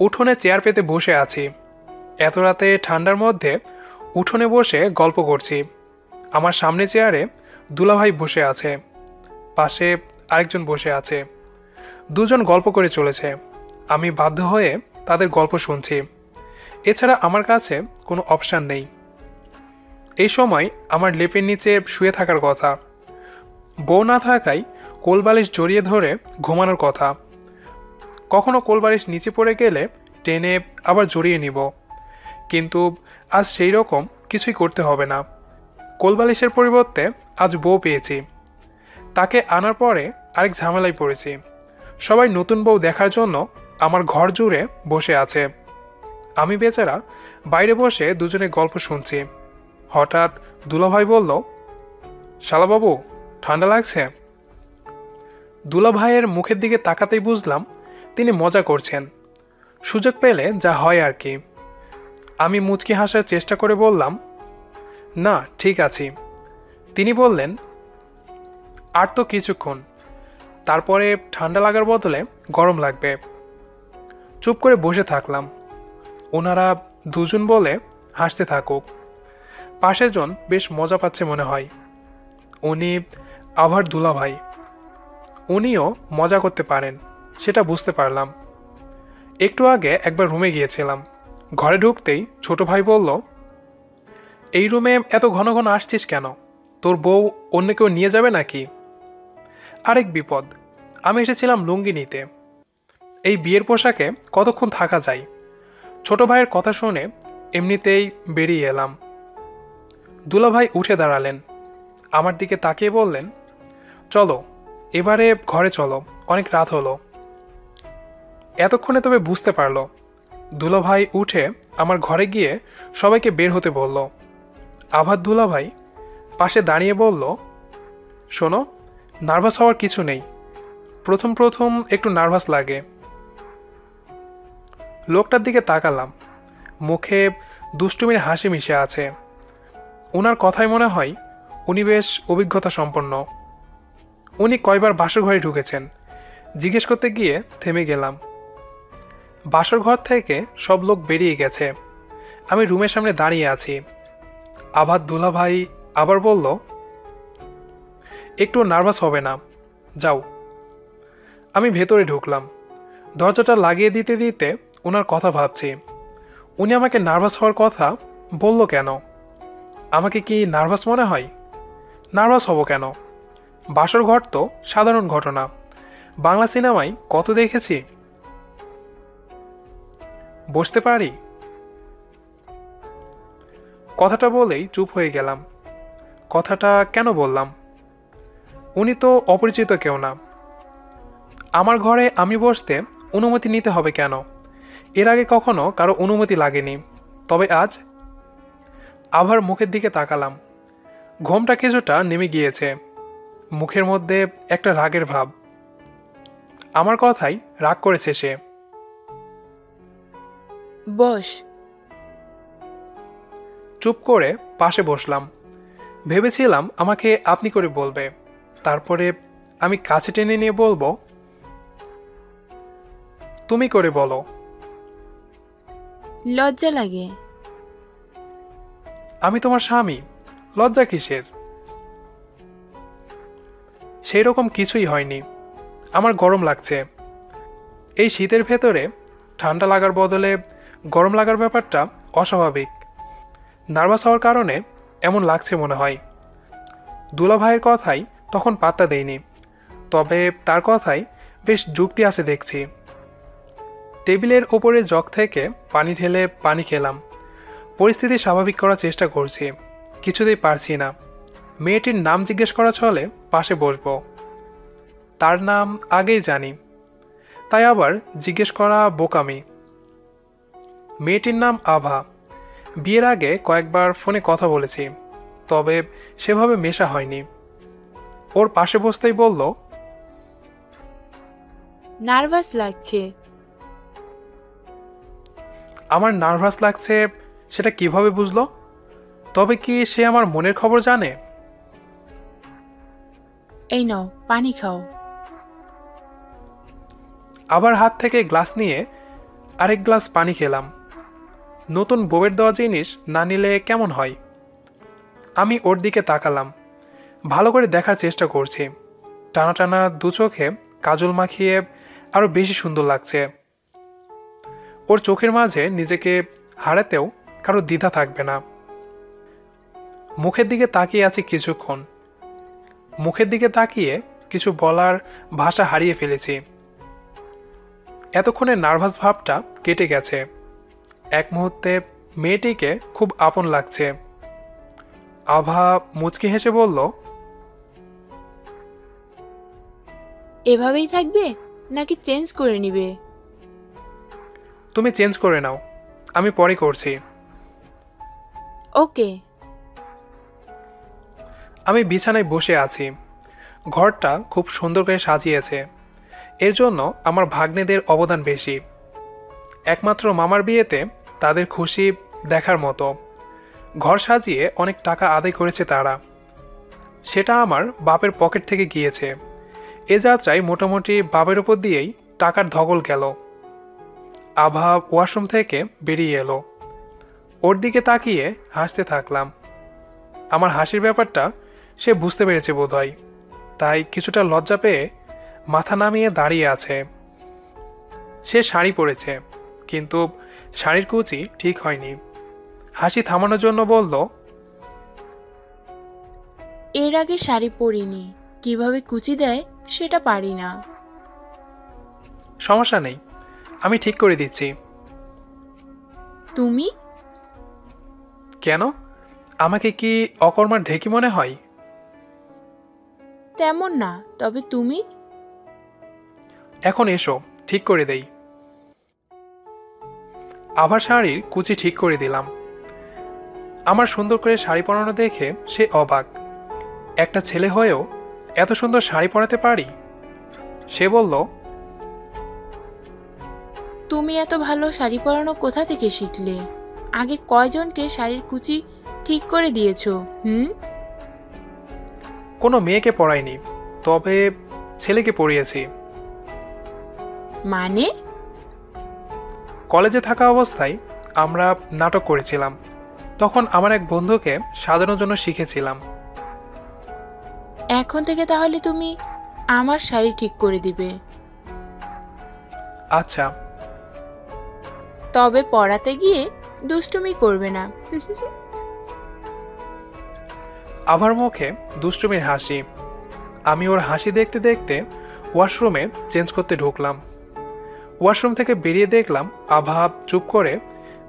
উঠোনে চেয়ার পেতে বসে আছি। এত রাতে ঠান্ডার মধ্যে উঠোনে বসে গল্প করছি। আমার সামনে চেয়ারে দুলাভাই বসে আছে, পাশে আরেকজন বসে আছে। দুজন গল্প করে চলেছে। আমি বাধ্য হয়ে তাদের গল্প শুনছি। এছাড়া আমার কাছে কোনো অপশান নেই। এই সময় আমার লেপের নিচে শুয়ে থাকার কথা। বউ না থাকায় কোলবালিশ জড়িয়ে ধরে ঘুমানোর কথা। কখনো কোলবালিশ নিচে পড়ে গেলে টেনে আবার জড়িয়ে নিব, কিন্তু আজ সেই রকম কিছুই করতে হবে না। কোলবালিশের পরিবর্তে আজ বউ পেয়েছি। তাকে আনার পরে আরেক ঝামেলায় পড়েছি। সবাই নতুন বউ দেখার জন্য আমার ঘর জুড়ে বসে আছে। আমি বেচারা বাইরে বসে দুজনে গল্প শুনছি। হঠাৎ দুলাভাই বলল, শালাবাবু, ঠান্ডা লাগছে? দুলাভাইয়ের মুখের দিকে তাকাতেই বুঝলাম তিনি মজা করছেন। সুযোগ পেলে যা হয় আর কি। আমি মুচকি হাসার চেষ্টা করে বললাম, না, ঠিক আছি। তিনি বললেন, আর তো কিছুক্ষণ, তারপরে ঠান্ডা লাগার বদলে গরম লাগবে। চুপ করে বসে থাকলাম। ওনারা দুজন বলে হাসতে থাকুক। পাশের জন বেশ মজা পাচ্ছে মনে হয়। উনি আভার দুলাভাই। উনিও মজা করতে পারেন, সেটা বুঝতে পারলাম। একটু আগে একবার রুমে গিয়েছিলাম। ঘরে ঢুকতেই ছোট ভাই বলল, এই রুমে এত ঘন ঘন আসছিস কেন? তোর বউ অন্য কেউ নিয়ে যাবে নাকি? আরেক বিপদ, আমি এসেছিলাম লুঙ্গি নিতে। এই বিয়ের পোশাকে কতক্ষণ থাকা যায়? ছোট ভাইয়ের কথা শুনে এমনিতেই বেরিয়ে এলাম। দুলাভাই উঠে দাঁড়ালেন, আমার দিকে তাকিয়ে বললেন, চলো এবারে ঘরে চলো, অনেক রাত হলো। এতক্ষণে তবে বুঝতে পারলো। দুলাভাই উঠে আমার ঘরে গিয়ে সবাইকে বের হতে বলল। আভার দুলাভাই পাশে দাঁড়িয়ে বলল, শোনো, নার্ভাস হওয়ার কিছু নেই। প্রথম প্রথম একটু নার্ভাস লাগে। লোকটার দিকে তাকালাম। মুখে দুষ্টুমির হাসি মিশে আছে। ওনার কথাই মনে হয় উনি বেশ অভিজ্ঞতা সম্পন্ন। উনি কয়বার বাসর ঘরে ঢুকেছেন জিজ্ঞেস করতে গিয়ে থেমে গেলাম। বাসর ঘর থেকে সব লোক বেরিয়ে গেছে। আমি রুমের সামনে দাঁড়িয়ে আছি। আভার দুলাভাই আবার বলল, একটু নার্ভাস হবে না, যাও। আমি ভেতরে ঢুকলাম। দরজাটা লাগিয়ে দিতে দিতে ওনার কথা ভাবছি। উনি আমাকে নার্ভাস হওয়ার কথা বলল কেন? আমাকে কি নার্ভাস মনে হয়? নার্ভাস হব কেন? বাসর ঘর তো সাধারণ ঘটনা, বাংলা সিনেমায় কত দেখেছি। বসতে পারি? কথাটা বলেই চুপ হয়ে গেলাম। কথাটা কেন বললাম? উনি তো অপরিচিত কেউ না। আমার ঘরে আমি বসতে অনুমতি নিতে হবে কেন? এর আগে কখনো কারো অনুমতি লাগেনি, তবে আজ। আভার মুখের দিকে তাকালাম। ঘোমটা কিছুটা নেমে গিয়েছে। মুখের মধ্যে একটা রাগের ভাব। আমার কথাই রাগ করেছে সে। বস। চুপ করে পাশে বসলাম। ভেবেছিলাম আমাকে আপনি করে বলবে, তারপরে আমি কাছে টেনে নিয়ে বলবো, তুমি করে বলো। লজ্জা লাগে। আমি তোমার স্বামী, লজ্জা কিসের? সেই রকম কিছুই হয়নি। আমার গরম লাগছে। এই শীতের ভেতরে ঠান্ডা লাগার বদলে গরম লাগার ব্যাপারটা অস্বাভাবিক। নার্ভাস হওয়ার কারণে এমন লাগছে মনে হয়। দুলাভাইয়ের কথাই তখন পাত্তা দেয়নি, তবে তার কথাই বেশ যুক্তি আছে দেখছি। টেবিলের ওপরে জগ থেকে পানি ঢেলে পানি খেলাম। পরিস্থিতি স্বাভাবিক করার চেষ্টা করছি, কিছুতেই পারছি না। মেয়েটির নাম জিজ্ঞেস করা চলে পাশে বসবো। তার নাম আগেই জানি, তাই আবার জিজ্ঞেস করা বোকামি। মেয়েটির নাম আভা। বিয়ের আগে কয়েকবার ফোনে কথা বলেছি, তবে সেভাবে মেশা হয়নি। ওর পাশে বসতেই বলল, নার্ভাস লাগছে। আমার নার্ভাস লাগছে সেটা কিভাবে বুঝলো? তবে কি সে আমার মনের খবর জানে? এই নাও, পানি খাও। আবার হাত থেকে গ্লাস নিয়ে আরেক গ্লাস পানি খেলাম। নতুন বউয়ের দেওয়া জিনিস না নিলে কেমন হয়? আমি ওর দিকে তাকালাম, ভালো করে দেখার চেষ্টা করছি। টানা টানা দু চোখে কাজল মাখিয়ে আরো বেশি সুন্দর লাগছে। ওর চোখের মাঝে নিজেকে হারাতেও কারো দ্বিধা থাকবে না। মুখের দিকে তাকিয়ে আছি কিছুক্ষণ। মুখের দিকে তাকিয়ে কিছু বলার ভাষা হারিয়ে ফেলেছি। এতক্ষণে নার্ভাস ভাবটা কেটে গেছে। এক মুহূর্তে মেয়েটিকে খুব আপন লাগছে। আভা মুচকি হেসে বলল, এভাবেই থাকবে নাকি চেঞ্জ করে নিবে? তুমি চেঞ্জ করে নাও, আমি পরে করছি। ওকে। আমি বিছানায় বসে আছি। ঘরটা খুব সুন্দর করে সাজিয়েছে। এর জন্য আমার ভাগ্নেদের অবদান বেশি। একমাত্র মামার বিয়েতে তাদের খুশি দেখার মতো ঘর সাজিয়ে অনেক টাকা আদায় করেছে তারা। সেটা আমার বাপের পকেট থেকে গিয়েছে। এ যাত্রায় মোটামুটি বাপের উপর দিয়েই টাকার ধগল গেল। আভা ওয়াশরুম থেকে বেরিয়ে এলো। ওর দিকে তাকিয়ে হাসতে থাকলাম। আমার হাসির ব্যাপারটা সে বুঝতে পেরেছে বোধহয়, তাই কিছুটা লজ্জা পেয়ে মাথা নামিয়ে দাঁড়িয়ে আছে। সে শাড়ি পরেছে, কিন্তু শাড়ির কুচি ঠিক হয়নি। হাসি থামানোর জন্য বলল, এর আগে শাড়ি পরিনি, কিভাবে কুচি দেয় সেটা পারি না। সমস্যা নেই, আমি ঠিক করে দিচ্ছি। তুমি? কেন, আমাকে কি অকর্মার ঢেকি মনে হয়? তেমন না, তবে তুমি। এখন এসো, ঠিক করে দেই। আবার শাড়ির কুচি ঠিক করে দিলাম। আমার সুন্দর করে শাড়ি পরানো দেখে সে অবাক। একটা ছেলে হয়েও এত সুন্দর শাড়ি পরাতে পারি? সে বলল, তুমি এত ভালো শাড়ি পরানো কোথা থেকে শিখলে? আগে কয়জনকে শাড়ির কুচি ঠিক করে দিয়েছো? কোনো মেয়েকে পরাইনি, তবে ছেলেকে পরিয়েছি। মানে? কলেজে থাকা অবস্থায় আমরা নাটক করেছিলাম। তখন আমার এক বন্ধুকে সাজানোর জন্য শিখেছিলাম। এখন থেকে তাহলে তুমি আমার শাড়ি ঠিক করে দিবে। আচ্ছা। তবে পরাতে গিয়ে দুষ্টুমি করবে না। আভার মুখে দুষ্টুমির হাসি। আমি ওর হাসি দেখতে দেখতে ওয়াশরুমে চেঞ্জ করতে ঢুকলাম। ওয়াশরুম থেকে বেরিয়ে দেখলাম আভা চুপ করে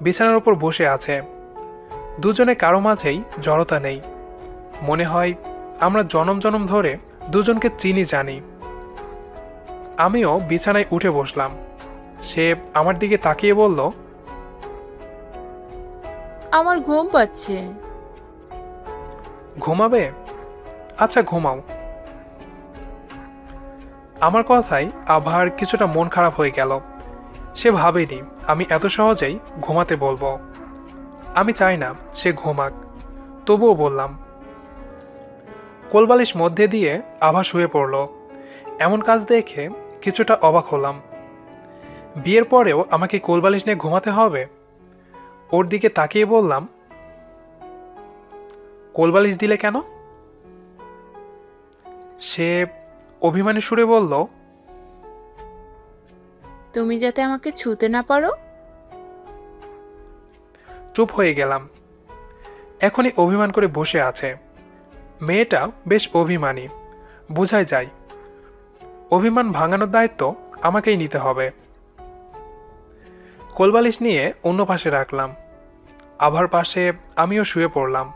বিছানার উপর বসে আছে। দুজনে কারো মাঝেই জড়তা নেই। মনে হয় আমরা জনম জনম ধরে দুজনকে চিনি জানি। আমিও বিছানায় উঠে বসলাম। সে আমার দিকে তাকিয়ে বলল, আমার ঘুম পাচ্ছে। ঘুমাবে? আচ্ছা ঘুমাও। আমার কথায় আভার কিছুটা মন খারাপ হয়ে গেল। সে ভাবেনি আমি এত সহজেই ঘুমাতে বলবো। আমি চাই না সে ঘুমাক, তবুও বললাম। কোলবালিশ মধ্যে দিয়ে আভা শুয়ে পড়ল। এমন কাজ দেখে কিছুটা অবাক হলাম। বিয়ের পরেও আমাকে কোলবালিশ নিয়ে ঘুমাতে হবে? ওর দিকে তাকিয়ে বললাম, কোলবালিশ দিলে কেন? সে অভিমানী সুরে বলল, তুমি যাতে আমাকে ছুতে না পারো। চুপ হয়ে গেলাম। এখনই অভিমান করে বসে আছে। মেয়েটা বেশ অভিমানী, বোঝাই যায়। অভিমান ভাঙানোর দায়িত্ব আমাকেই নিতে হবে। কোলবালিশ নিয়ে অন্য পাশে রাখলাম। আভার পাশে আমিও শুয়ে পড়লাম।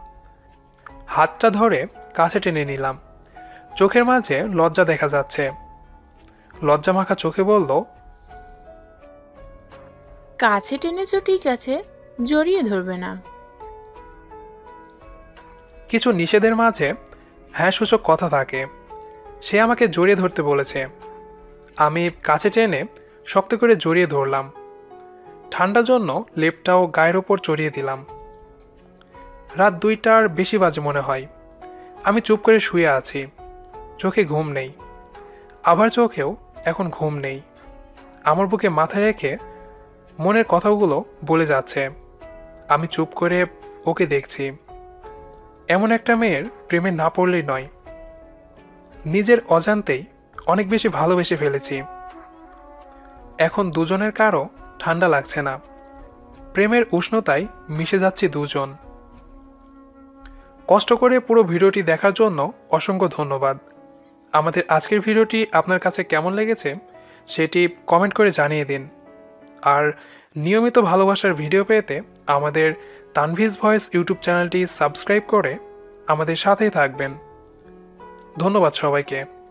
হাতটা ধরে কাছে টেনে নিলাম। চোখের মাঝে লজ্জা দেখা যাচ্ছে। লজ্জা মাখা চোখে বলল, কাছে টেনেছো ঠিক আছে, জড়িয়ে ধরবে না। কিছু নিষেধের মাঝে হ্যাঁ সূচক কথা থাকে। সে আমাকে জড়িয়ে ধরতে বলেছে। আমি কাছে টেনে শক্ত করে জড়িয়ে ধরলাম। ঠান্ডার জন্য লেপটাও গায়ের ওপর চড়িয়ে দিলাম। রাত 2টার বেশি বাজে মনে হয়। আমি চুপ করে শুয়ে আছি। চোখে ঘুম নেই। আবার চোখেও এখন ঘুম নেই। আমার বুকে মাথা রেখে মনের কথাগুলো বলে যাচ্ছে। আমি চুপ করে ওকে দেখছি। এমন একটা মেয়ের প্রেমে না পড়লেই নয়। নিজের অজান্তেই অনেক বেশি ভালোবেসে ফেলেছি। এখন দুজনের কারো ঠান্ডা লাগছে না। প্রেমের উষ্ণতায় মিশে যাচ্ছি দুজন। কষ্ট করে পুরো ভিডিওটি দেখার জন্য অসংখ্য ধন্যবাদ। আমাদের আজকের ভিডিওটি আপনার কাছে কেমন লেগেছে সেটি কমেন্ট করে জানিয়ে দিন। আর নিয়মিত ভালোবাসার ভিডিও পেতে আমাদের তানভীজ ভয়েস ইউটিউব চ্যানেলটি সাবস্ক্রাইব করে আমাদের সাথেই থাকবেন। ধন্যবাদ সবাইকে।